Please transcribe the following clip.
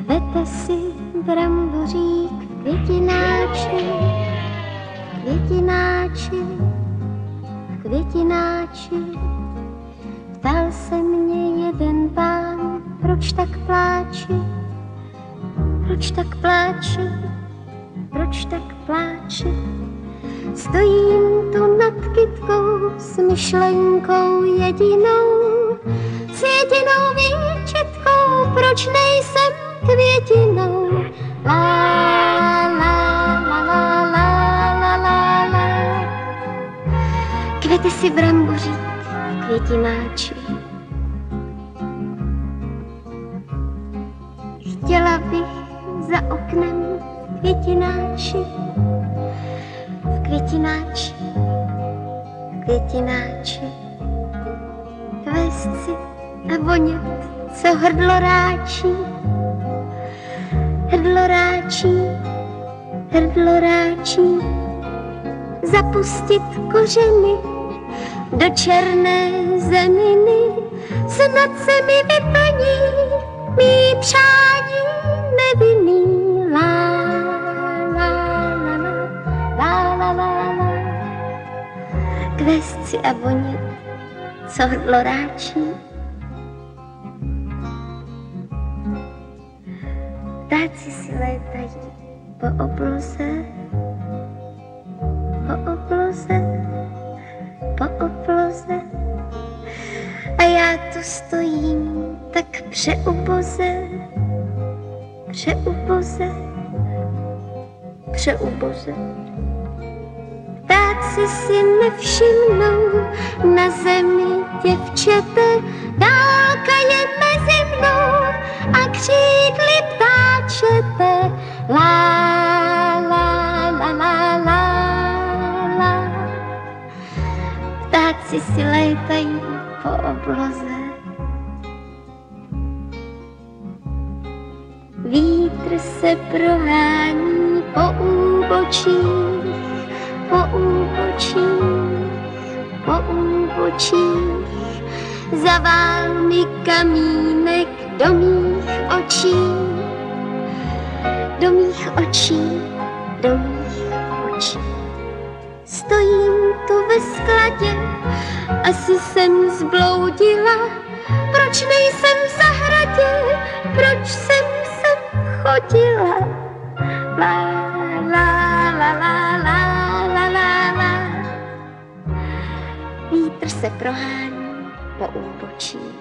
Kvete si brambořík v květináči, květináči, květináči. Ptal se mě jeden pán, proč tak pláči, proč tak pláči, proč tak pláči. Stojím tu nad kytkou s myšlenkou jedinou, s jedinou výčitkou, proč nejsem květinou. La, la, la, la, la, la, la, la. Kvete si brambořík v květináči. Chtěla bych za oknem v květináči, v květináči, v květináči. Kvést si a vonět, co hrdlo ráčí, hrdlo ráčí, hrdlo ráčí. Zapustit kořeny do černé zeminy, snad se mi vyplní mý přání nevinný. La, la, la, la, la, la, la, la. Kvést si a vonět, co hrdlo ráčí. Ptáci si létají po obloze, po obloze, po obloze. A já tu stojím tak přeuboze, přeuboze, přeuboze. Ptáci si nevšimnou na zemi děvčete, dálka je mezi mnou a křídly ptáčete. La, la, la, la, la, la. Ptáci si létají po obloze. Vítr se prohání po úbočích, po úbočích, po úbočích. Zavál mi kamínek do mých očí, do mých očí, do mých očí. Stojím tu ve skladě, asi jsem zbloudila. Proč nejsem v zahradě, proč jsem sem chodila? La, la, la, la, la, la, la, la. Vítr se prohání po úbočích.